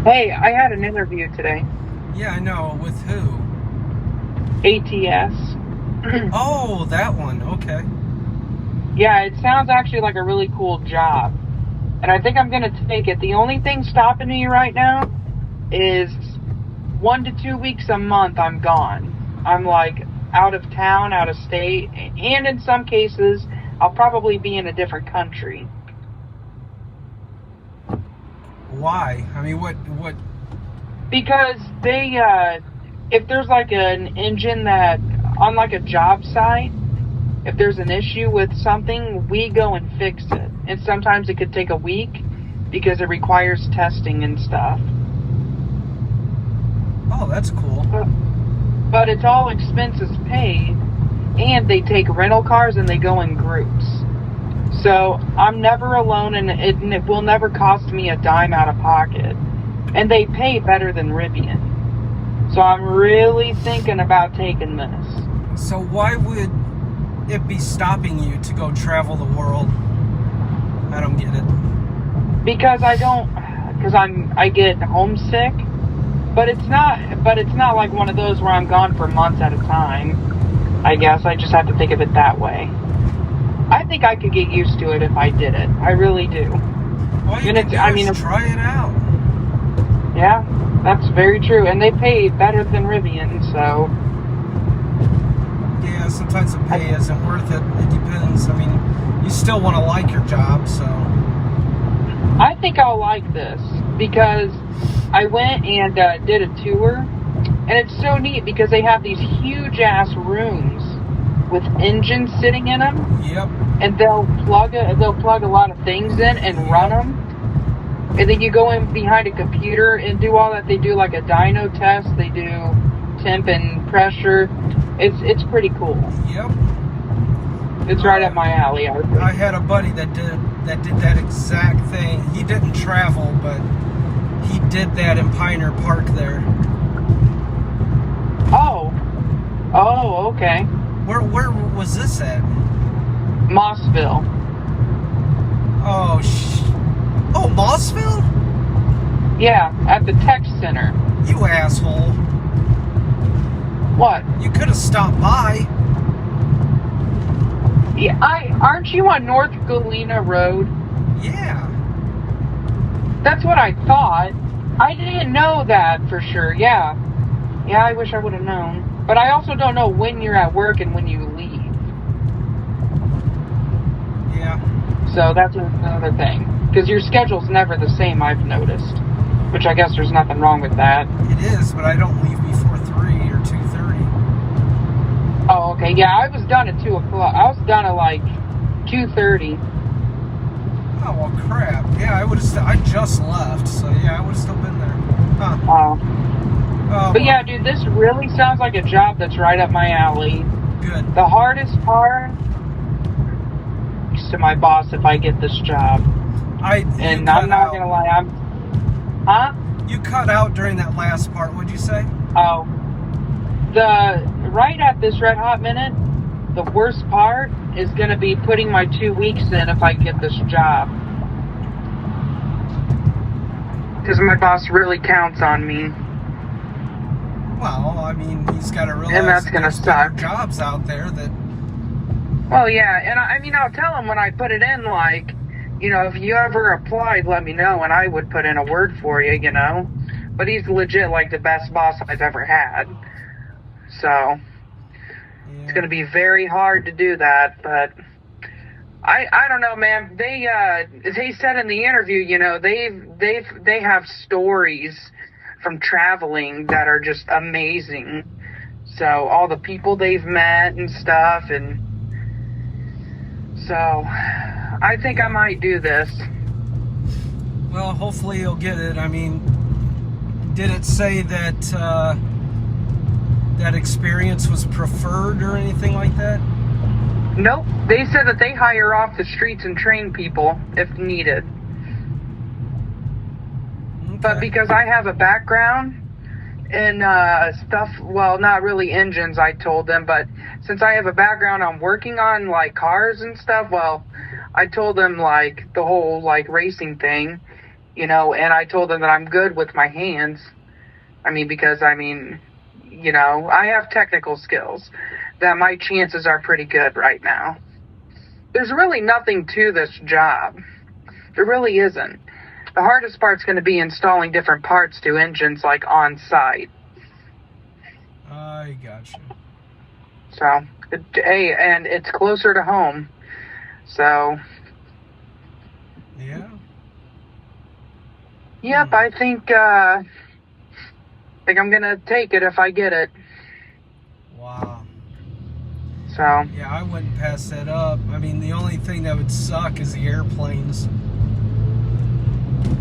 Hey, I had an interview today. Yeah, I know. With who? ATS. Oh, that one. Okay. Yeah, it sounds actually like a really cool job. And I think I'm going to take it. The only thing stopping me right now is 1 to 2 weeks a month I'm gone. I'm like out of town, out of state, and in some cases, I'll probably be in a different country. Why? I mean, what? Because they, if there's like an engine that, on like a job site, if there's an issue with something, we go and fix it. And sometimes it could take a week because it requires testing and stuff. Oh, that's cool. But it's all expenses paid, and they take rental cars and they go in groups. So I'm never alone, and it will never cost me a dime out of pocket. And they pay better than Rivian. So I'm really thinking about taking this. So why would it be stopping you to go travel the world? I don't get it. Because I get homesick. But it's not like one of those where I'm gone for months at a time. I guess I just have to think of it that way. I think I could get used to it if I did it. I really do. All you can do is try it out. Yeah, that's very true. And they pay better than Rivian, so... Yeah, sometimes the pay isn't worth it. It depends. I mean, you still want to like your job, so... I think I'll like this, because I went and did a tour, and it's so neat because they have these huge-ass rooms with engines sitting in them. Yep. And they'll plug a lot of things in and run them. And then you go in behind a computer and do all that. They do like a dyno test. They do temp and pressure. It's pretty cool. Yep. It's right up my alley. I had a buddy that did that exact thing. He didn't travel, but he did that in Pioneer Park there. Oh, okay. Where was this at? Mossville. Oh, Mossville? Yeah, at the tech center. You asshole. What? You could have stopped by. Yeah, aren't you on North Galena Road? Yeah. That's what I thought. I didn't know that for sure. Yeah, I wish I would have known. But I also don't know when you're at work and when you leave. Yeah. So that's another thing. Because your schedule's never the same, I've noticed. Which I guess there's nothing wrong with that. It is, but I don't leave before 3 or 2:30. Oh, okay. Yeah, I was done at 2 o'clock. I was done at like 2:30. Oh, well, crap. Yeah, I just left, so yeah, I would have still been there. Huh. But yeah, dude, this really sounds like a job that's right up my alley. Good. The hardest part is to my boss if I get this job. I'm not gonna lie, Huh? You cut out during that last part, what'd you say? Oh. Right at this red hot minute, the worst part is gonna be putting my 2 weeks in if I get this job. Because my boss really counts on me. Well, I mean, he's got to realize and that's gonna suck. Jobs out there that... Well, yeah, and I mean, I'll tell him when I put it in, like, you know, if you ever applied, let me know, and I would put in a word for you, you know. But he's legit, like, the best boss I've ever had. So, It's going to be very hard to do that, but... I don't know, man. They said in the interview, you know, they have stories from traveling that are just amazing. So all the people they've met and stuff, and so I think I might do this. Well, hopefully you'll get it. I mean, did it say that that experience was preferred or anything like that? Nope. They said that they hire off the streets and train people if needed. Okay. But because I have a background in stuff, well, not really engines, I told them, but since I have a background on working on, like, cars and stuff, well, I told them, like, the whole, like, racing thing, you know, and I told them that I'm good with my hands. I mean, because, I mean, you know, I have technical skills, that my chances are pretty good right now. There's really nothing to this job. There really isn't. The hardest part's going to be installing different parts to engines, like, on site. I gotcha. So, hey, and it's closer to home. So, yeah. Yep, I think I'm gonna take it if I get it. Wow. So. Yeah, I wouldn't pass that up. I mean, the only thing that would suck is the airplanes.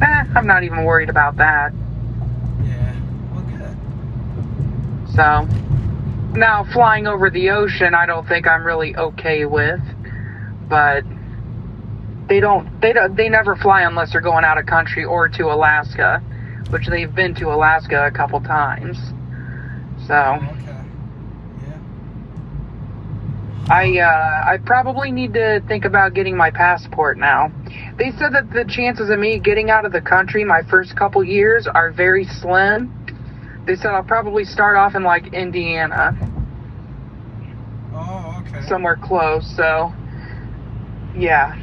I'm not even worried about that. Yeah, well, good. So, now flying over the ocean, I don't think I'm really okay with, but they never fly unless they're going out of country or to Alaska, which they've been to Alaska a couple times. So, okay. Yeah. I probably need to think about getting my passport now. They said that the chances of me getting out of the country my first couple years are very slim. They said I'll probably start off in, like, Indiana. Oh, okay. Somewhere close, so, yeah.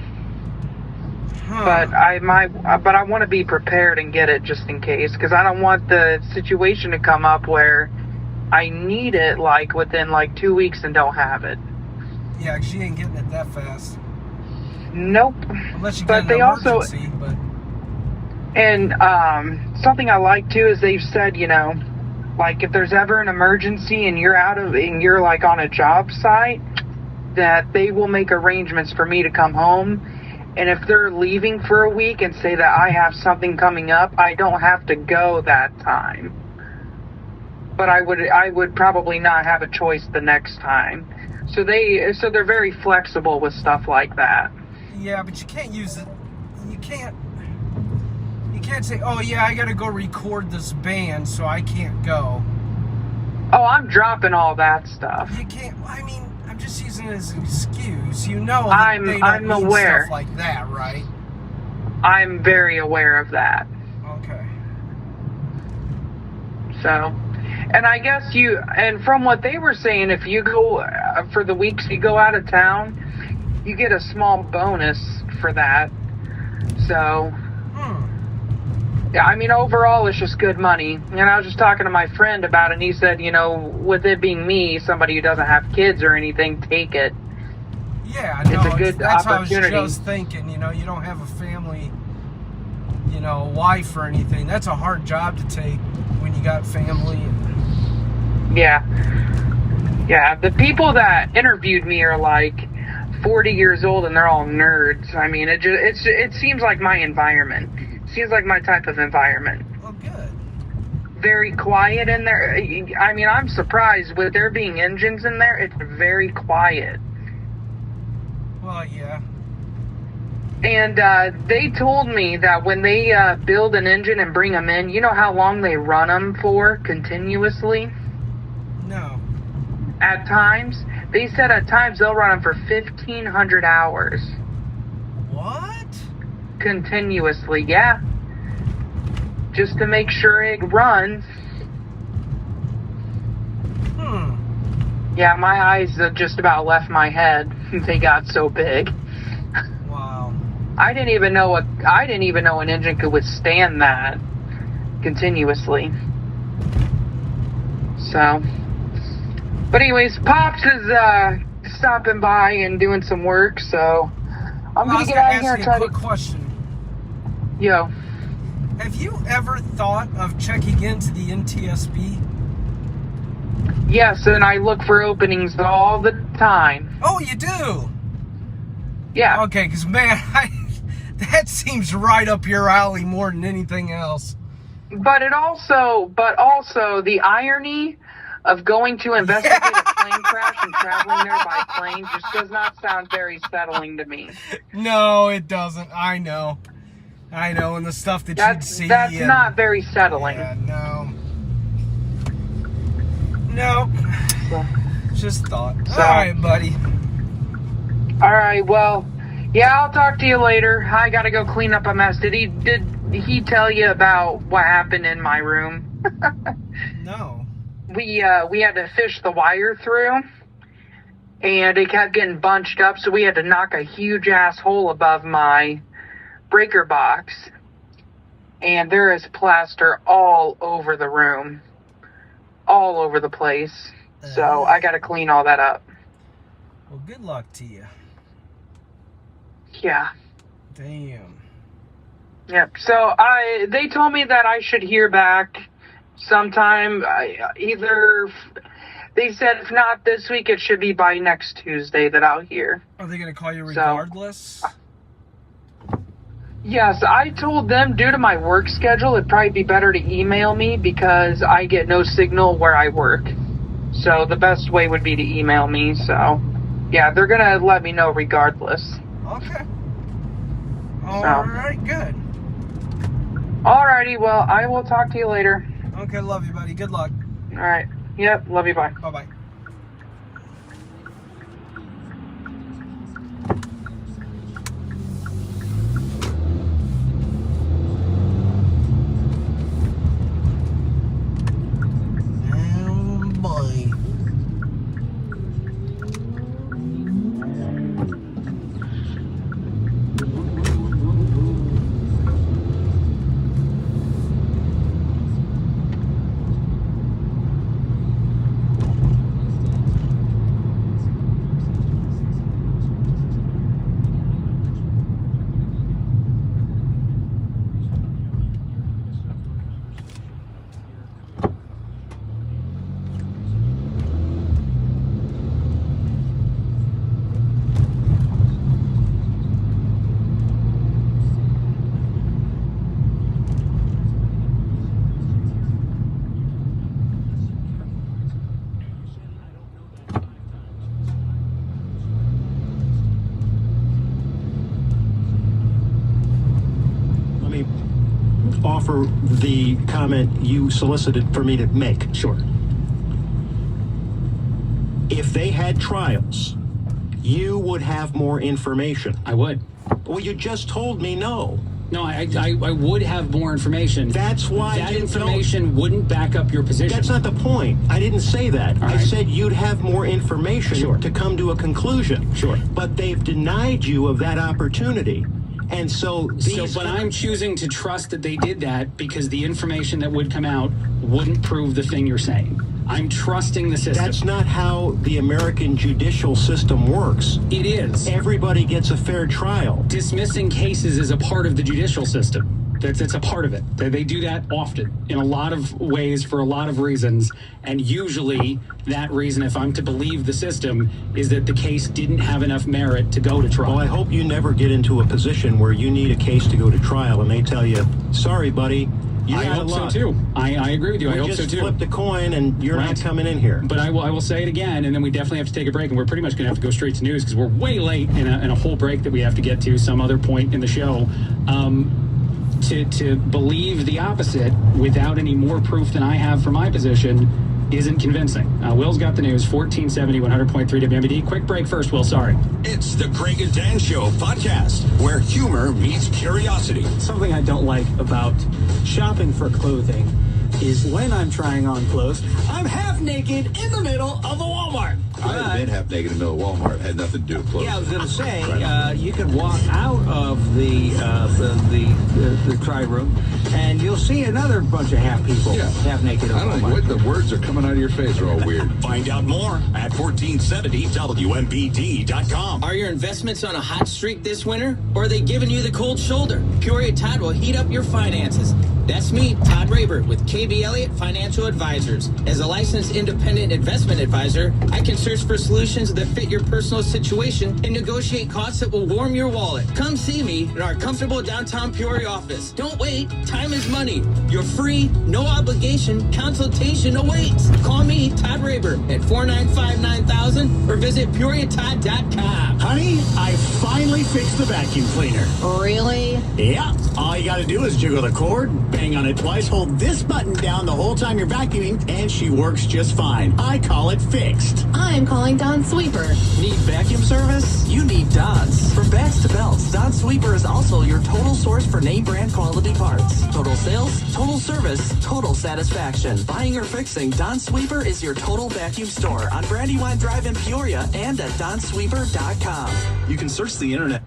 Huh. But I want to be prepared and get it just in case, because I don't want the situation to come up where I need it, like, within, like, 2 weeks and don't have it. Yeah, 'cause she ain't getting it that fast. Nope. Unless you But get an they also, emergency, but... and something I like too is they've said, you know, like, if there's ever an emergency and you're like on a job site, that they will make arrangements for me to come home. And if they're leaving for a week and say that I have something coming up, I don't have to go that time. But I would probably not have a choice the next time. So they're very flexible with stuff like that. Yeah, but you can't use it. You can't say, oh yeah, I gotta go record this band, so I can't go. Oh, I'm dropping all that stuff. You can't. I mean, I'm just using it as an excuse. You know, that I'm they don't mean aware. stuff like that, right? I'm very aware of that. Okay. So, and I guess and from what they were saying, if you go, for the weeks you go out of town, you get a small bonus for that. So, yeah, I mean, overall, it's just good money. And I was just talking to my friend about it, and he said, you know, with it being me, somebody who doesn't have kids or anything, take it. Yeah, it's no, a good that's opportunity. what I was just thinking. You know, you don't have a family, you know, wife or anything. That's a hard job to take when you got family. Yeah. Yeah, the people that interviewed me are like 40 years old, and they're all nerds. I mean, it seems like my environment. It seems like my type of environment. Oh, good. Very quiet in there. I mean, I'm surprised with there being engines in there. It's very quiet. Well, yeah. And they told me that when they build an engine and bring them in, you know how long they run them for continuously? No. At times. They said at times they'll run them for 1,500 hours. What? Continuously, yeah. Just to make sure it runs. Yeah, my eyes just about left my head. They got so big. Wow. I didn't even know an engine could withstand that continuously. So, but anyways, Pops is stopping by and doing some work, so I'm gonna get out of here and try to. Quick question. Yo. Have you ever thought of checking into the NTSB? Yes, and I look for openings all the time. Oh, you do? Yeah. Okay, because, man, that seems right up your alley more than anything else. But also the irony of going to investigate a plane crash and traveling there by plane just does not sound very settling to me. No, it doesn't. I know, and the stuff that you'd see. That's not very settling. Yeah, no. Just thought. All right, buddy. All right, well, Yeah, I'll talk to you later. I gotta go clean up a mess. Did he tell you about what happened in my room? No. We had to fish the wire through, and it kept getting bunched up, so we had to knock a huge ass hole above my breaker box. And there is plaster all over the room. All over the place. So I gotta clean all that up. Well, good luck to you. Yeah. Damn. Yep. So they told me that I should hear back sometime. They said if not this week, it should be by next Tuesday that I'll hear. Are they gonna call you regardless? Yes, I told them due to my work schedule, it'd probably be better to email me because I get no signal where I work. So the best way would be to email me. So, yeah, they're going to let me know regardless. Okay. All right, good. Alrighty, well, I will talk to you later. Okay, love you, buddy. Good luck. All right. Yep, love you, bye. Bye-bye. Offer the comment you solicited for me to make. Sure. If they had trials, you would have more information. I would. Well, you just told me no. No, I would have more information. That's why that information wouldn't back up your position. That's not the point. I didn't say that. All I right. said you'd have more information Sure. to come to a conclusion. Sure. But they've denied you of that opportunity. And so but I'm choosing to trust that they did that because the information that would come out wouldn't prove the thing you're saying. I'm trusting the system. That's not how the American judicial system works. It is. Everybody gets a fair trial. Dismissing cases is a part of the judicial system. That's a part of it. They do that often in a lot of ways for a lot of reasons. And usually that reason, if I'm to believe the system, is that the case didn't have enough merit to go to trial. Well, I hope you never get into a position where you need a case to go to trial and they tell you, sorry, buddy, you I hope so too. I agree with you. I hope so too. just flipped a coin and you're Right. not coming in here. But I will say it again, and then we definitely have to take a break, and we're pretty much going to have to go straight to news because we're way late in a whole break that we have to get to some other point in the show. To believe the opposite without any more proof than I have for my position isn't convincing. Will's got the news, 1470, 100.3 WMBD. Quick break first, Will, sorry. It's the Craig and Dan Show podcast, where humor meets curiosity. Something I don't like about shopping for clothing is when I'm trying on clothes, I'm half naked in the middle of a Walmart. I've been half naked in the middle of Walmart. It had nothing to do with clothes. Yeah, I was going to say, you can walk out of the try room, and you'll see another bunch of half people half naked in I don't know Walmart. what the words are coming out of your face are all weird. Find out more at 1470WMBD.com. Are your investments on a hot streak this winter, or are they giving you the cold shoulder? Peoria Todd will heat up your finances. That's me, Todd Rayburn, with KB Elliott Financial Advisors. As a licensed independent investment advisor, I can search for solutions that fit your personal situation and negotiate costs that will warm your wallet. Come see me in our comfortable downtown Peoria office. Don't wait. Time is money. Your free, no obligation consultation awaits. Call me, Todd Rayburn, at 495-9000 or visit PeoriaTodd.com. Honey, I I finally fixed the vacuum cleaner. Really? Yeah. All you gotta do is jiggle the cord, bang on it twice, hold this button down the whole time you're vacuuming, and she works just fine. I call it fixed. I'm calling Don Sweeper. Need vacuum service? You need Don's. From bags to belts, Don Sweeper is also your total source for name brand quality parts. Total sales, total service, total satisfaction. Buying or fixing, Don Sweeper is your total vacuum store on Brandywine Drive in Peoria and at donsweeper.com. You can search the internet.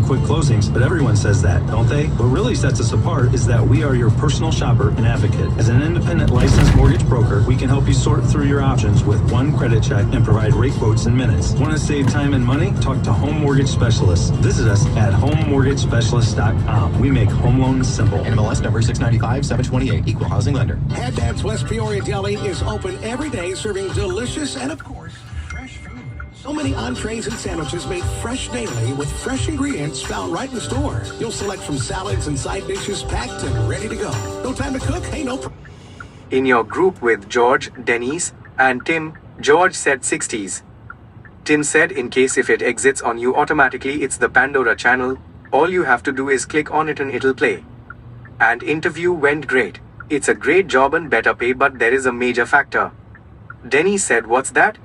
Quick closings, but everyone says that, don't they? What really sets us apart is that we are your personal shopper and advocate. As an independent licensed mortgage broker, we can help you sort through your options with one credit check and provide rate quotes in minutes. Want to save time and money? Talk to Home Mortgage Specialists. Visit us at homemortgagespecialists.com. We make home loans simple. NMLS number 695-728, Equal Housing Lender. Head Dad's West Peoria Deli is open every day, serving delicious and, of course, fresh food. So many entrees and sandwiches made fresh daily with fresh ingredients found right in the store. You'll select from salads and side dishes packed and ready to go. No time to cook? Hey, no problem. In your group with George, Denise, and Tim, George said 60s. Tim said in case if it exits on you automatically, it's the Pandora channel. All you have to do is click on it and it'll play. And interview went great. It's a great job and better pay, but there is a major factor. Denise said, what's that?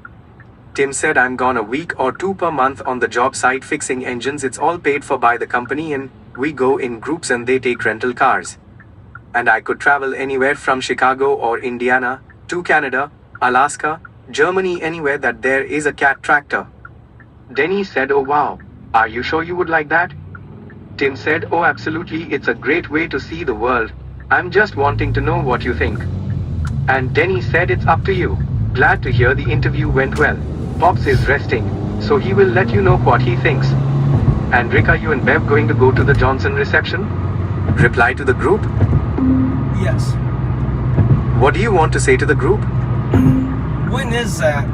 Tim said, I'm gone a week or two per month on the job site fixing engines. It's all paid for by the company and we go in groups and they take rental cars. And I could travel anywhere from Chicago or Indiana to Canada, Alaska, Germany, anywhere that there is a cat tractor. Denise said, oh wow, are you sure you would like that? Tim said, oh absolutely, it's a great way to see the world. I'm just wanting to know what you think. And Denise said, it's up to you. Glad to hear the interview went well. Pops is resting, so he will let you know what he thinks. And Rick, are you and Bev going to go to the Johnson reception? Reply to the group? Yes. What do you want to say to the group? When is that?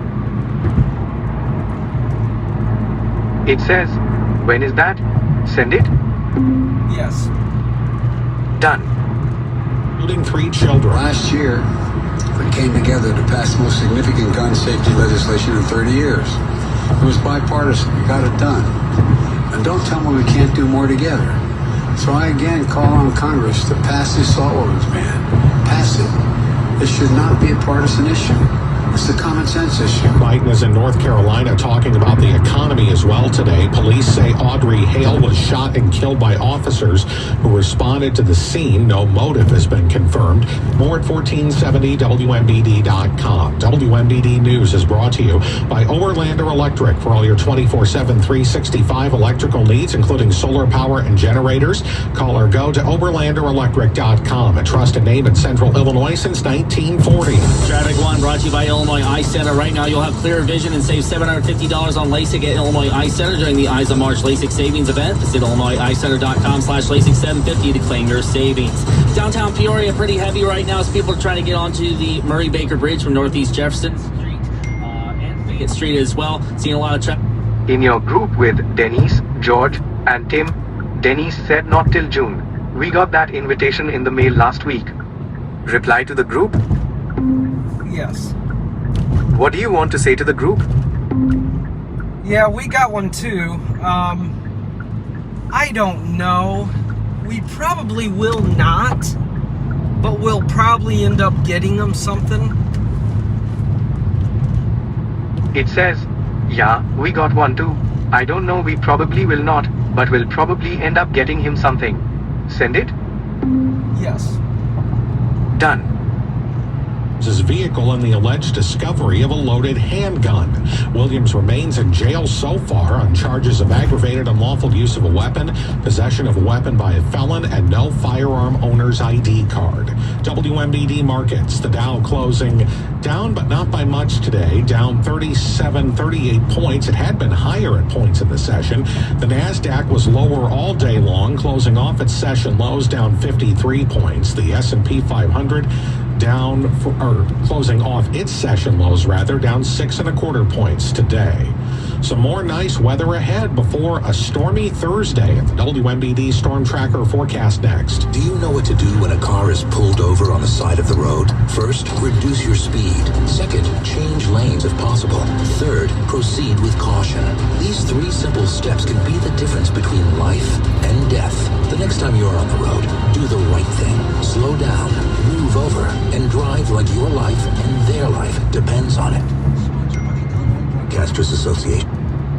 It says, when is that? Send it? Yes. Done. Including 3 children. Last year, we came together to pass the most significant gun safety legislation in 30 years. It was bipartisan. We got it done. And don't tell me we can't do more together. So I again call on Congress to pass the assault weapons ban. Pass it. It should not be a partisan issue. It's a common sense issue. Biden is in North Carolina talking about the economy as well today. Police say Audrey Hale was shot and killed by officers who responded to the scene. No motive has been confirmed. More at 1470WMBD.com. WMBD News is brought to you by Overlander Electric for all your 24/7, 365 electrical needs, including solar power and generators. Call or go to overlanderelectric.com, a trusted name in Central Illinois since 1940. Traffic 1 brought to you by Illinois Eye Center. Right now, you'll have clearer vision and save $750 on LASIK at Illinois Eye Center during the Eyes of March LASIK Savings Event. Visit IllinoisEyeCenter.com/LASIK750 to claim your savings. Downtown Peoria, pretty heavy right now as people are trying to get onto the Murray Baker Bridge from Northeast Jefferson Street and Pickett Street as well. Seeing a lot of traffic. In your group with Denise, George, and Tim, Denise said not till June. We got that invitation in the mail last week. Reply to the group? Yes. What do you want to say to the group? Yeah, we got one too. I don't know. We probably will not, but we'll probably end up getting them something. It says, yeah, we got one too. I don't know, we probably will not, but we'll probably end up getting him something. Send it? Yes. Done. His vehicle in the alleged discovery of a loaded handgun. Williams remains in jail so far on charges of aggravated unlawful use of a weapon, possession of a weapon by a felon, and no firearm owner's ID card. WMBD markets. The Dow closing down, but not by much today. Down 38 points. It had been higher at points in the session. The NASDAQ was lower all day long, closing off its session lows down 53 points. The S&P 500 closing off its session lows down 6 1/4 points today. Some more nice weather ahead before a stormy Thursday at the WMBD Storm Tracker forecast next. Do you know what to do when a car is pulled over on the side of the road? First, reduce your speed. Second, change lanes if possible. Third, proceed with caution. These 3 simple steps can be the difference between life and death. The next time you're on the road, do the right thing. Slow down, move over, and drive like your life and their life depends on it. Casters Association.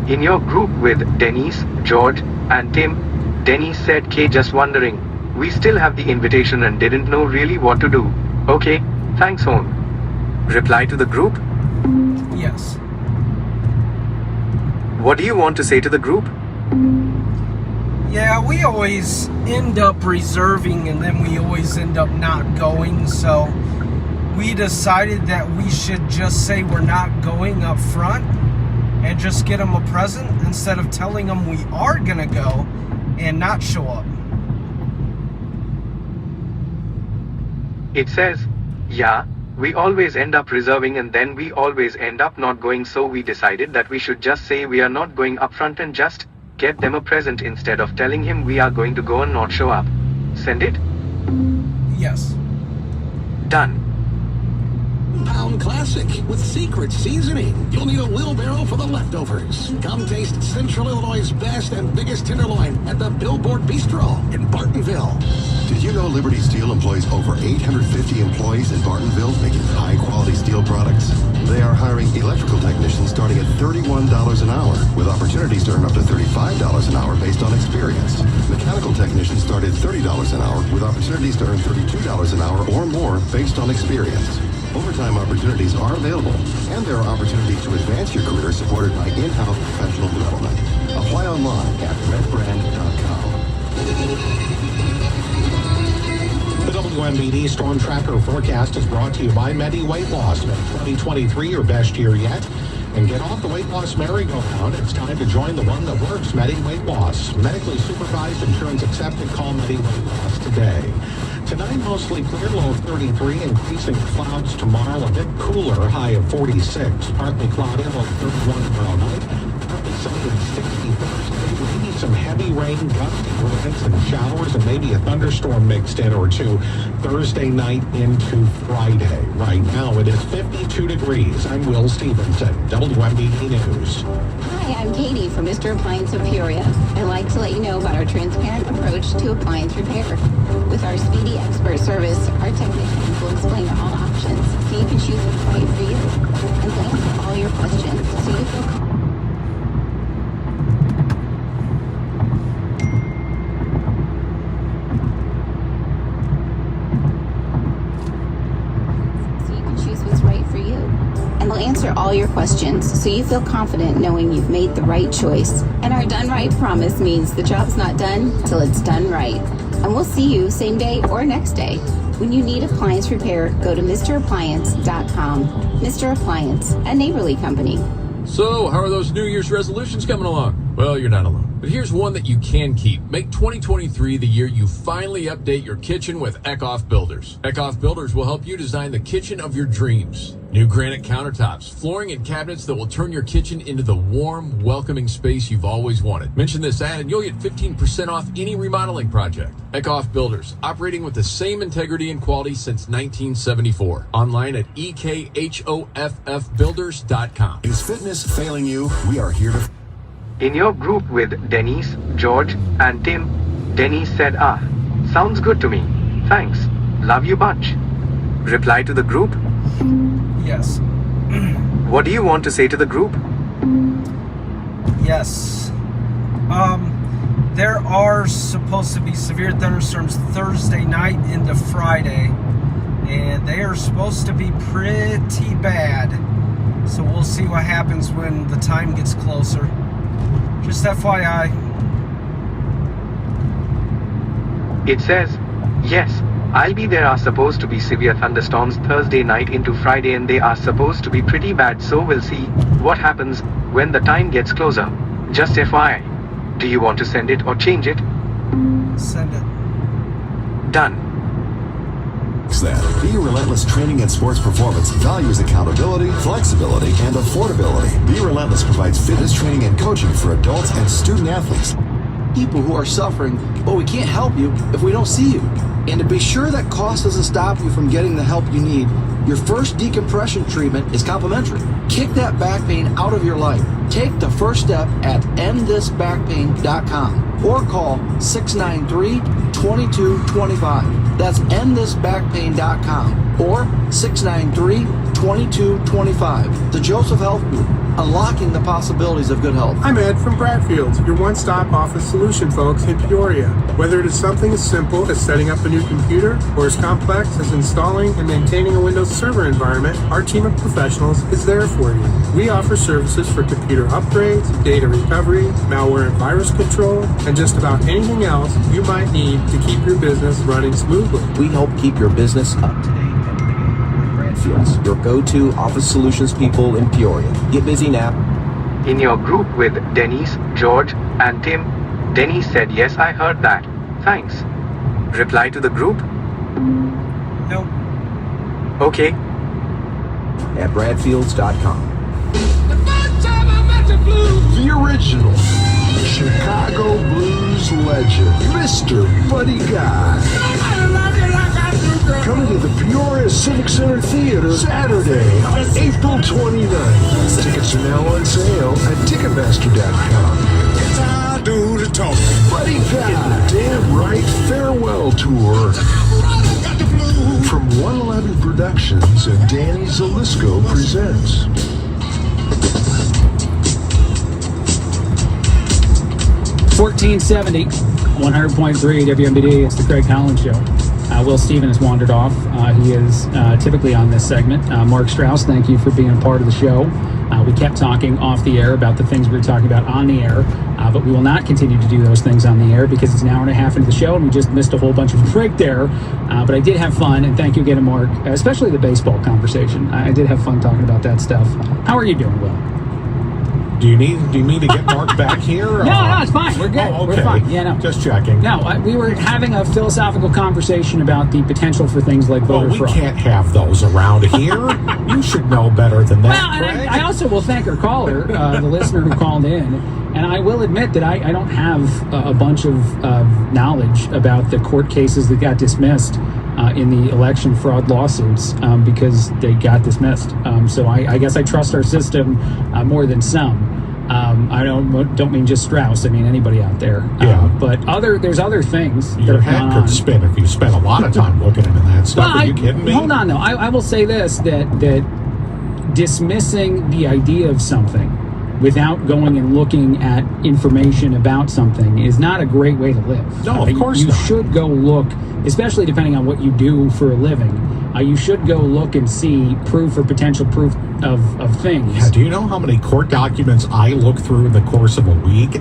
In your group with Denise, George, and Tim, Denise said, "K, just wondering. We still have the invitation and didn't know really what to do. Okay, thanks, hon." Reply to the group? Yes. What do you want to say to the group? Yeah, we always end up reserving and then we always end up not going, so we decided that we should just say we're not going up front and just get them a present instead of telling them we are gonna go and not show up. It says, yeah, we always end up reserving and then we always end up not going, so we decided that we should just say we are not going up front and just get them a present instead of telling him we are going to go and not show up. Send it? Yes. Done. Pound Classic with secret seasoning. You'll need a wheelbarrow for the leftovers. Come taste Central Illinois' best and biggest tenderloin at the Billboard Bistro in Bartonville. Did you know Liberty Steel employs over 850 employees in Bartonville making high-quality steel products? They are hiring electrical technicians starting at $31 an hour, with opportunities to earn up to $35 an hour based on experience. Mechanical technicians start at $30 an hour, with opportunities to earn $32 an hour or more based on experience. Overtime opportunities are available, and there are opportunities to advance your career supported by in-house professional development. Apply online at redbrand.com. The WMBD Storm Tracker forecast is brought to you by Medi Weight Loss. Make 2023 your best year yet. And get off the weight loss merry-go-round. It's time to join the one that works, Medi Weight Loss. Medically supervised, insurance accepted. Call Medi Weight Loss today. Tonight, mostly clear, low of 33, increasing clouds tomorrow, a bit cooler, high of 46. Partly cloudy, low of 31 tomorrow night. Partly sunny and 60 Thursday. Maybe some heavy rain, gusty winds and showers, and maybe a thunderstorm mixed in or two Thursday night into Friday. Right now, it is 52 degrees. I'm Will Stevenson, WMBD News. Hi, I'm Katie from Mr. Appliance of Peoria. I'd like to let you know about our transparent approach to appliance repair. With our speedy expert service, our technicians will explain all options so you can choose what's right for you and to answer all your questions so you feel confident. Answer all your questions so you feel confident knowing you've made the right choice. And our done right promise means the job's not done till it's done right. And we'll see you same day or next day. When you need appliance repair, go to MrAppliance.com. Mr. Appliance, a neighborly company. So, how are those New Year's resolutions coming along? Well, you're not alone. But here's one that you can keep. Make 2023 the year you finally update your kitchen with Eckhoff Builders. Eckhoff Builders will help you design the kitchen of your dreams. New granite countertops, flooring, and cabinets that will turn your kitchen into the warm, welcoming space you've always wanted. Mention this ad and you'll get 15% off any remodeling project. Eckhoff Builders, operating with the same integrity and quality since 1974. Online at ekhoffbuilders.com. Is fitness failing you? We are here to... In your group with Denise, George, and Tim, Denise said, sounds good to me. Thanks. Love you bunch. Reply to the group? Yes. What do you want to say to the group? Yes. There are supposed to be severe thunderstorms Thursday night into Friday, and they are supposed to be pretty bad. So we'll see what happens when the time gets closer. Just FYI. It says, yes, I'll be there. Are supposed to be severe thunderstorms Thursday night into Friday, and they are supposed to be pretty bad, so we'll see what happens when the time gets closer. Just FYI. Do you want to send it or change it? Send it. Done. that. Be Relentless Training and Sports Performance values accountability, flexibility, and affordability. Be Relentless provides fitness training and coaching for adults and student athletes. People who are suffering, but we can't help you if we don't see you. And to be sure that cost doesn't stop you from getting the help you need, your first decompression treatment is complimentary. Kick that back pain out of your life. Take the first step at endthisbackpain.com or call 693-2225. That's endthisbackpain.com or 693-2225. The Joseph Health Group, unlocking the possibilities of good health. I'm Ed from Bradfield's, your one-stop office solution folks in Peoria. Whether it is something as simple as setting up a new computer or as complex as installing and maintaining a Windows Server environment, our team of professionals is there for you. We offer services for computer upgrades, data recovery, malware and virus control, and just about anything else you might need to keep your business running smoothly. We help keep your business up to date. Bradfield's, your go-to office solutions people in Peoria. Get busy now. In your group with Denise, George, and Tim, Denise said, "Yes, I heard that. Thanks." Reply to the group? No. Okay. At Bradfields.com. The original Chicago blues legend, Mr. Buddy Guy. Coming to the Peoria Civic Center Theater Saturday, April 29th. Tickets are now on sale at Ticketmaster.com. It's I do the talking. Buddy Guy, Damn Right Farewell Tour. From 111 Productions and Danny Zalisco presents. $14.70, 100.3 WMBD. It's the Craig Collins Show. Will Steven has wandered off. He is typically on this segment. Mark Strauss, thank you for being a part of the show. We kept talking off the air about the things we were talking about on the air, but we will not continue to do those things on the air because it's an hour and a half into the show and we just missed a whole bunch of break there. But I did have fun, and thank you again to Mark, especially the baseball conversation. I did have fun talking about that stuff. How are you doing, Will? Do you need me to get Mark back here? No, it's fine. We're good. Oh, okay. We're fine. Yeah, no. Just checking. No, we were having a philosophical conversation about the potential for things like voter fraud. We can't have those around here. You should know better than that. Well, and I also will thank our caller, the listener who called in, and I will admit that I don't have a bunch of knowledge about the court cases that got dismissed in the election fraud lawsuits because they got dismissed. So I guess I trust our system more than some. I don't mean just Strauss. I mean anybody out there. Yeah. But there's other things. Your head could spin if you spent a lot of time looking into that stuff. Well, Are you kidding me? Hold on, though. I will say this, that dismissing the idea of something without going and looking at information about something is not a great way to live. No, of course not. You should go look, especially depending on what you do for a living. You should go look and see proof or potential proof of things. Yeah, do you know how many court documents I look through in the course of a week?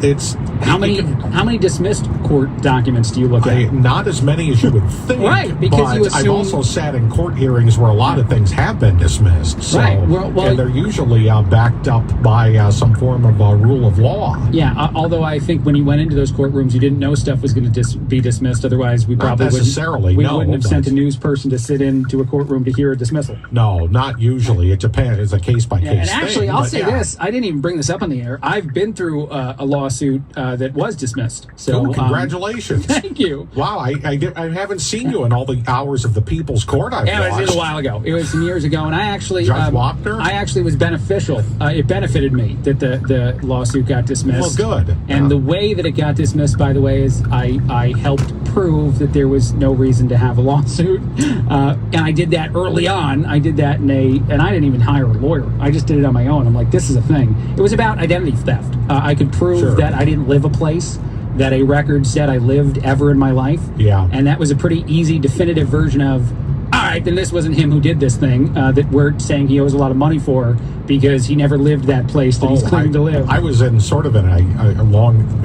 How many dismissed court documents do you look at? Not as many as you would think. Right, because you assume... I've also sat in court hearings where a lot of things have been dismissed. So, right. Well, and they're usually backed up by some form of rule of law. Yeah, although I think when you went into those courtrooms, you didn't know stuff was going to be dismissed. Otherwise, we probably wouldn't have sent a news person to sit into a courtroom to hear a dismissal. No, not usually. It depends. It's a case-by-case thing. And actually, I'll say this. I didn't even bring this up on the air. I've been through a lawsuit that was dismissed. So congratulations. Thank you. Wow, I haven't seen you in all the hours of the People's Court I've watched. It was a while ago. It was some years ago, and I actually... Judge Wapner? I actually was beneficial. It benefited me that the lawsuit got dismissed. Well, good. And the way that it got dismissed, by the way, is I helped prove that there was no reason to have a lawsuit. And I did that early on. I did that and I didn't even hire a lawyer. I just did it on my own. I'm like, this is a thing. It was about identity theft. I could prove that I didn't live a place that a record said I lived ever in my life. Yeah. And that was a pretty easy, definitive version of, all right, then this wasn't him who did this thing that we're saying he owes a lot of money for because he never lived that place that he's claiming to live. I was in sort of in a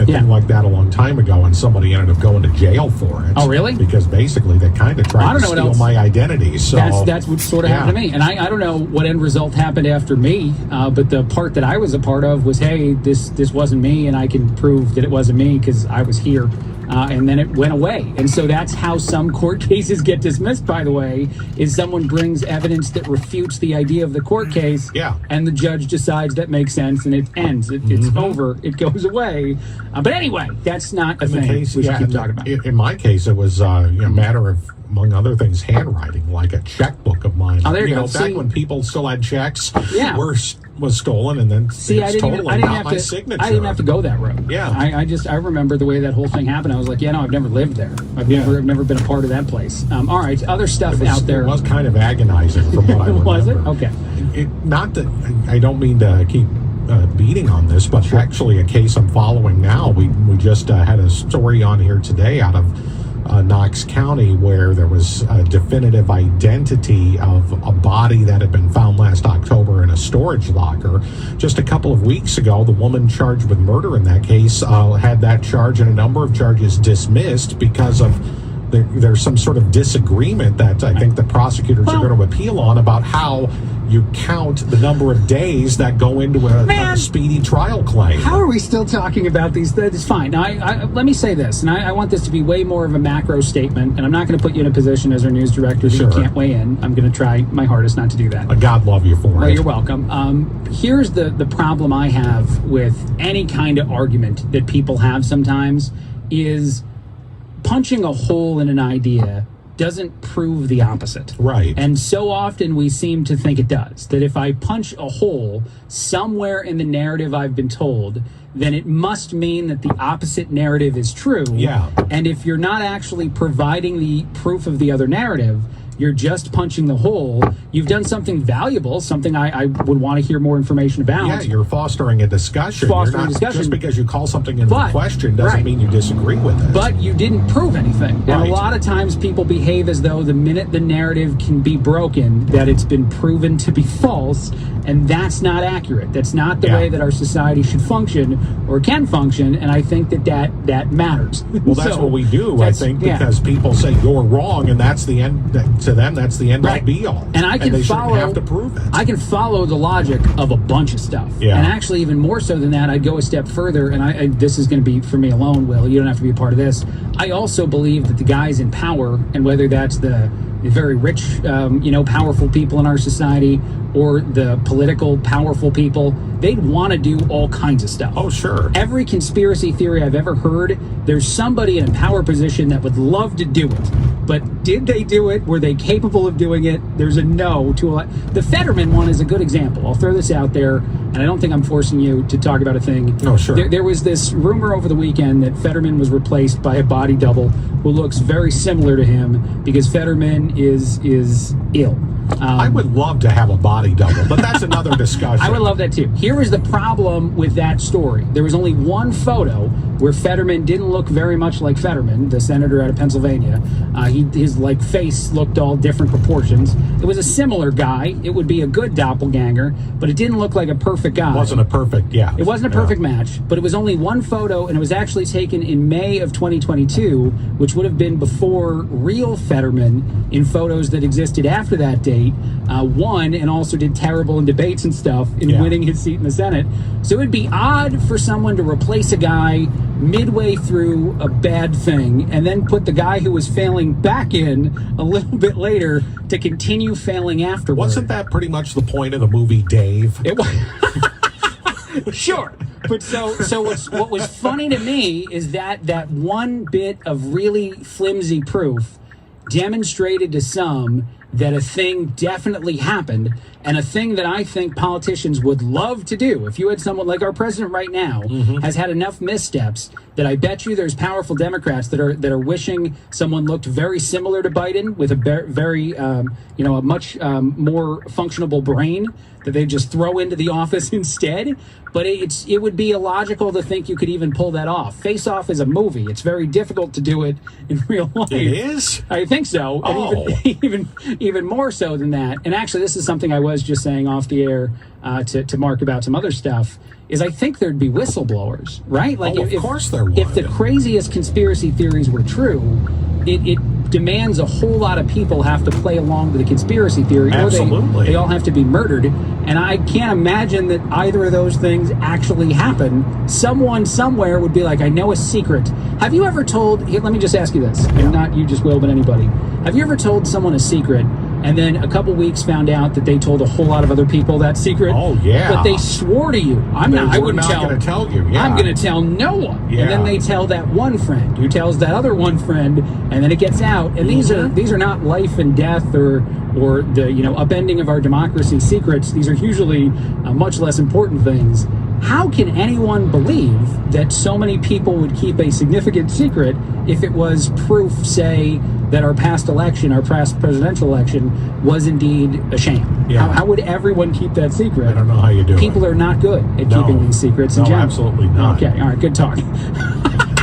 thing like that a long time ago, and somebody ended up going to jail for it. Oh, really? Because basically they kind of tried to steal my identity. So that's what sort of happened to me. And I don't know what end result happened after me, but the part that I was a part of was, hey, this wasn't me, and I can prove that it wasn't me because I was here. and then it went away. And so that's how some court cases get dismissed, by the way, is someone brings evidence that refutes the idea of the court case, and the judge decides that makes sense, and it ends. It's over. It goes away. But anyway, that's not a thing we should keep talking about. In my case, it was a matter of, among other things, handwriting, like a checkbook of mine. Oh, there you go. Back when people still had checks, Yeah. was stolen, and then I didn't not my have signature. I didn't have to go that road. Yeah. I remember the way that whole thing happened. I was like, I've never lived there. I've never been a part of that place. All right, other stuff out there. It was kind of agonizing from what I remember. Was it? Okay. Not that I don't mean to keep beating on this, but actually a case I'm following now. We just had a story on here today out of Knox County where there was a definitive identity of a body that had been found last October in a storage locker. Just a couple of weeks ago, the woman charged with murder in that case had that charge and a number of charges dismissed because of there's some sort of disagreement that I think the prosecutors are going to appeal on about how you count the number of days that go into a speedy trial claim. How are we still talking about these? It's fine. Now, let me say this, and I want this to be way more of a macro statement, and I'm not going to put you in a position as our news director that you can't weigh in. I'm going to try my hardest not to do that. God love you for it. Well, you're welcome. Here's the problem I have with any kind of argument that people have sometimes is punching a hole in an idea doesn't prove the opposite. Right. And so often we seem to think it does. That if I punch a hole somewhere in the narrative I've been told, then it must mean that the opposite narrative is true. Yeah. And if you're not actually providing the proof of the other narrative, you're just punching the hole. You've done something valuable, something I would want to hear more information about. Yeah, you're fostering a discussion. Just because you call something into question doesn't mean you disagree with it. But you didn't prove anything. Right. And a lot of times people behave as though the minute the narrative can be broken, that it's been proven to be false, and that's not accurate. That's not the way that our society should function or can function, and I think that matters. Well, that's what we do, I think, because people say you're wrong, and that's the end. To them, that's the end all be all. And I can they follow. shouldn't have to prove it. I can follow the logic of a bunch of stuff. Yeah. And actually, even more so than that, I'd go a step further. And this is going to be for me alone, Will. You don't have to be a part of this. I also believe that the guys in power, and whether that's the very rich, powerful people in our society, or the political powerful people, they'd want to do all kinds of stuff. Oh, sure. Every conspiracy theory I've ever heard, there's somebody in a power position that would love to do it. But did they do it? Were they capable of doing it? There's a no to a... The Fetterman one is a good example. I'll throw this out there, and I don't think I'm forcing you to talk about a thing. No, sure. There was this rumor over the weekend that Fetterman was replaced by a body double who looks very similar to him because Fetterman is ill. I would love to have a body double, but that's another discussion. I would love that too. Here is the problem with that story. There was only one photo where Fetterman didn't look very much like Fetterman, the senator out of Pennsylvania. His face looked all different proportions. It was a similar guy. It would be a good doppelganger, but it didn't look like a perfect guy. It wasn't a perfect, It wasn't a perfect match, but it was only one photo, and it was actually taken in May of 2022, which would have been before real Fetterman in photos that existed after that date. Won and also did terrible in debates and stuff in winning his seat in the Senate. So it would be odd for someone to replace a guy midway through a bad thing and then put the guy who was failing back in a little bit later to continue failing afterwards. Wasn't that pretty much the point of the movie Dave? It was. Sure. But so what was funny to me is that one bit of really flimsy proof demonstrated to some that a thing definitely happened, and a thing that I think politicians would love to do. If you had someone like our president right now has had enough missteps that I bet you there's powerful Democrats that are wishing someone looked very similar to Biden with a very a much more functionable brain that they just throw into the office instead. But it would be illogical to think you could even pull that off. Face Off is a movie. It's very difficult to do it in real life. It is? I think so. Oh. And even more so than that. And actually, this is something I was just saying off the air to Mark about some other stuff, is I think there'd be whistleblowers, right? Of course there would. If the craziest conspiracy theories were true, demands a whole lot of people have to play along with the conspiracy theory, Absolutely. or they all have to be murdered. And I can't imagine that either of those things actually happen. Someone somewhere would be like, I know a secret. Have you ever told, here, let me just ask you this, and not you just will, but anybody. Have you ever told someone a secret and then a couple weeks found out that they told a whole lot of other people that secret? Oh, yeah. But they swore to you. I wouldn't tell. Going to tell you. Yeah. I'm going to tell no one. Yeah. And then they tell that one friend who tells that other one friend, and then it gets out. And these are not life and death or the upending of our democracy secrets. These are usually much less important things. How can anyone believe that so many people would keep a significant secret if it was proof, say, that our past presidential election was indeed a sham? Yeah. How would everyone keep that secret? I don't know how you do it. People are not good at keeping these secrets in general. Absolutely not. Okay, all right, good talk.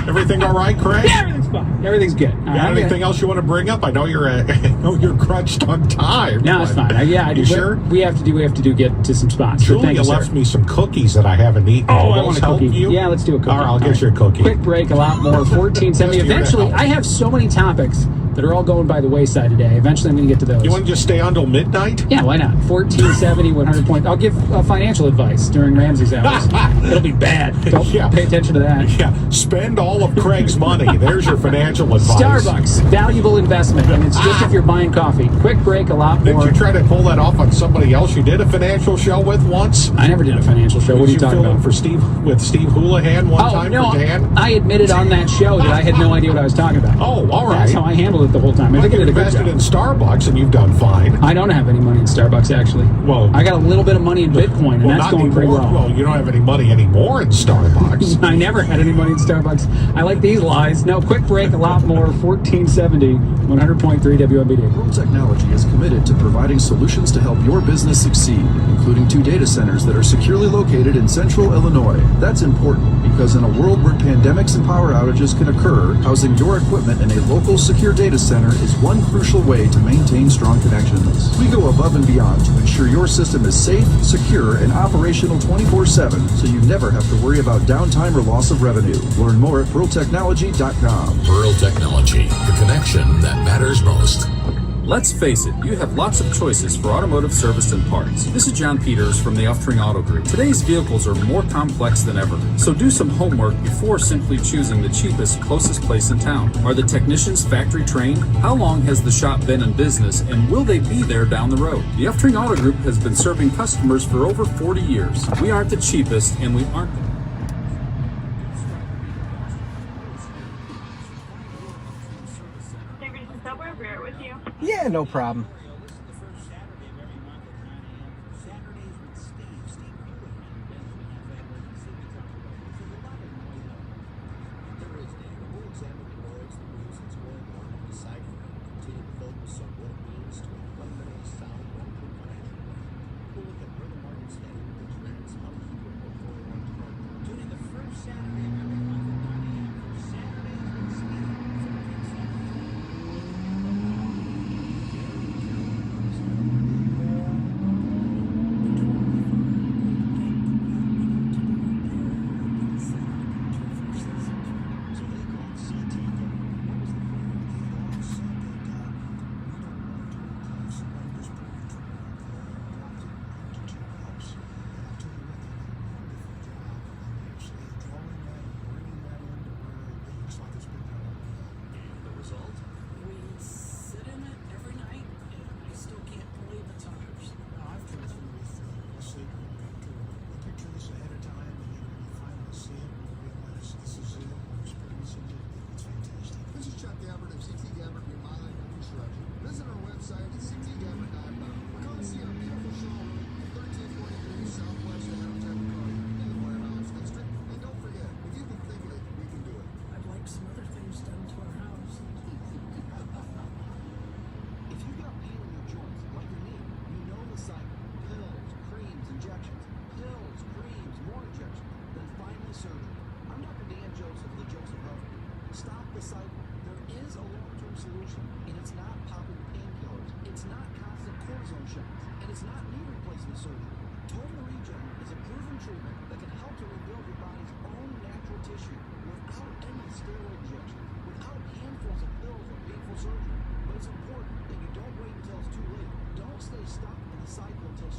Everything all right, Craig? Yeah, everything's fine. Everything's good. Anything else you want to bring up? I know you're crunched on time. No, it's fine. I do. Sure? We have to get to some spots. Julia left me some cookies that I haven't eaten. Oh, I want a cookie. Yeah, let's do a cookie. All right, I'll get you a cookie. Quick break, a lot more. 1470. Eventually, I have so many topics that are all going by the wayside today. Eventually, I'm going to get to those. You want to just stay on till midnight? Yeah, why not? 1470, 100 points. I'll give financial advice during Ramsey's hours. It'll be bad. Don't pay attention to that. Yeah, spend all of Craig's money. There's your financial advice. Starbucks, valuable investment, and it's just if you're buying coffee. Quick break, a lot more. Did you try to pull that off on somebody else you did a financial show with once? I never did a financial show. What are you talking about? For Steve Houlihan one time for Dan? I admitted on that show that I had no idea what I was talking about. Oh, all right. That's how I handled it the whole time. I think I did a good job. In Starbucks, and you've done fine. I don't have any money in Starbucks, actually. Well, I got a little bit of money in Bitcoin, and that's going pretty well. Well, you don't have any money anymore in Starbucks. I never had any money in Starbucks. I like these lies. No, quick break, a lot more. 1470, 100.3 WMBD. Pro Technology is committed to providing solutions to help your business succeed, including 2 data centers that are securely located in central Illinois. That's important because in a world where pandemics and power outages can occur, housing your equipment in a local secure data center is one crucial way to maintain strong connections. We go above and beyond to ensure your system is safe, secure, and operational 24/7 so you never have to worry about downtime or loss of revenue. Learn more at pearltechnology.com. Pearl Technology, the connection that matters most. Let's face it, you have lots of choices for automotive service and parts. This is John Peters from the Uftring Auto Group. Today's vehicles are more complex than ever, so do some homework before simply choosing the cheapest, closest place in town. Are the technicians factory trained? How long has the shop been in business, and will they be there down the road? The Uftring Auto Group has been serving customers for over 40 years. We aren't the cheapest, and we aren't the Yeah, no problem. Tissue without any steroid injection, without handfuls of pills or painful surgery.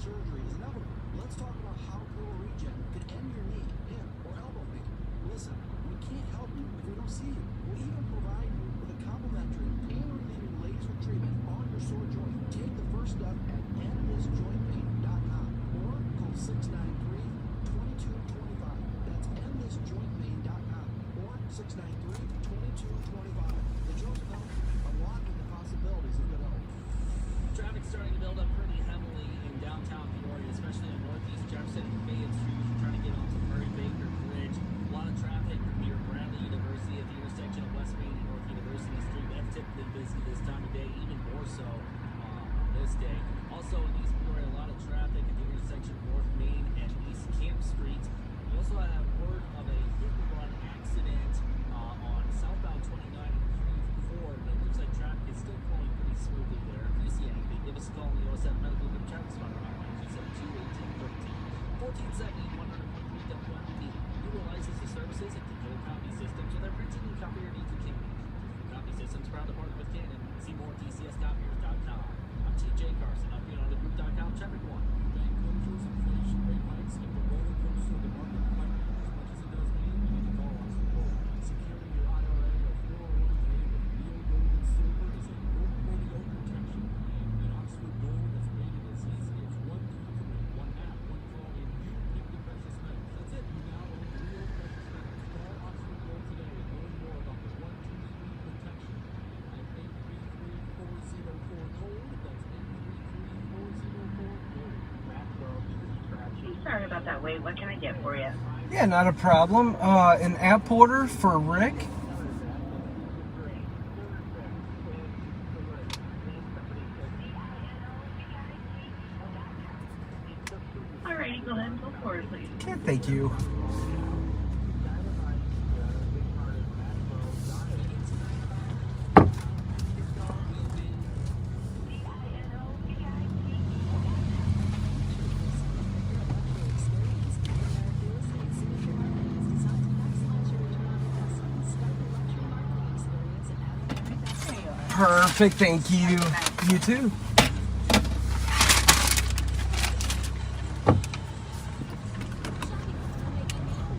surgery is inevitable. Let's talk about how Total Regen could end your knee, hip, or elbow pain. Listen, we can't help you if we don't see you. We'll even provide you with a complimentary pain-relieving laser treatment on your sore joint. Take the first step at endthisjointpain.com or call 693-2225. That's endthisjointpain.com or 693-2225. The Joint Health, unlocking the possibilities of good health. Traffic's starting to build up pretty heavily in downtown Peoria, especially on Northeast Jefferson and Fayette Street. You're trying to get onto Murray Baker Bridge. A lot of traffic near Bradley University at the intersection of West Main and North University Street. That's typically busy this time of day, even more so on this day. Also in East Peoria, a lot of traffic at the intersection of North Main and East Camp Streets. We also have word of a hit-and-run accident on southbound 29 and Creve Court. It looks like traffic is still flowing pretty smoothly there. If you see anything, give us a call on the OSF Medical Group Traffic Spotter hotline, 272-1813. 1470-143 WMP. You will license the services at Digital Copy Systems with our printing and copier needs in Canton. Digital Copy Systems proud to partner with Canon. See more at DCScopiers.com. I'm TJ Carson, update on the group.com, Traffic 1. Bank closures, inflation rate hikes, and the roller coaster of the market might be as much as it does me. You need to call us for gold. Securing your IRA or 401k with real gold and silver is a portfolio protection. At Oxford Gold is rated as easy as one click away, one app, one call, and you pick the precious metals. That's it. You now own real precious metals. Call Oxford Gold today and learn more about the 123 protection at 833-404 gold. That's 833-404 gold. Sorry about that. Wait, what can I get for you? Yeah, not a problem. An app order for Rick. Alrighty, go ahead and go for it, please. Okay, thank you. Perfect, thank you. You too.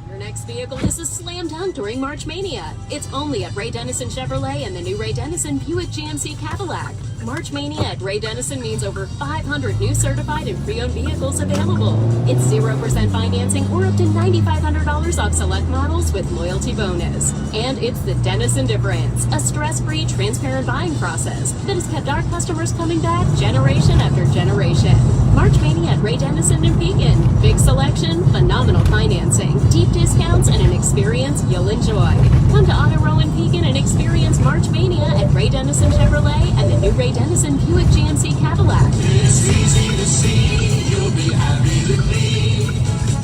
Your next vehicle is a slam dunk during March Mania. It's only at Ray Dennison Chevrolet and the new Ray Dennison Buick GMC Cadillac. March Mania at Ray Dennison means over 500 new certified and pre-owned vehicles available. It's 0% financing or up to $9,500 off select models with loyalty bonus. And it's the Dennison difference, a stress-free, transparent buying process that has kept our customers coming back generation after generation. March Mania at Ray Dennison in Pekin. Big selection, phenomenal financing, deep discounts, and an experience you'll enjoy. Come to Auto Row in Pekin and experience March Mania at Ray Dennison Chevrolet and the new Ray Dennison Buick GMC Cadillac. It's easy to see, you'll be happy to be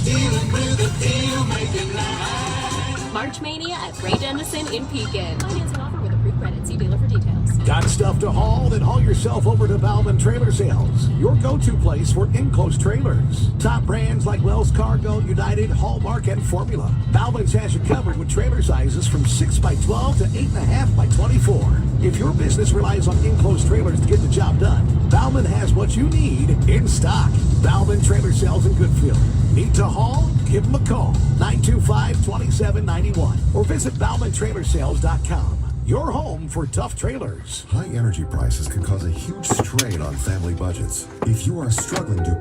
dealing with a deal making line. March Mania at Ray Dennison in Pekin. Financing offer with approved credit. See dealer for details. Got stuff to haul? Then haul yourself over to Valvin Trailer Sales, your go-to place for enclosed trailers. Top brands like Wells Cargo, United, Hallmark, and Formula. Valvin's has you covered with trailer sizes from 6x12 to 8.5x24. If your business relies on enclosed trailers to get the job done, Valvin has what you need in stock. Valvin Trailer Sales in Goodfield. Need to haul? Give them a call, 925-2791, or visit ValvinTrailerSales.com. Your home for tough trailers. High energy prices can cause a huge strain on family budgets. If you are struggling to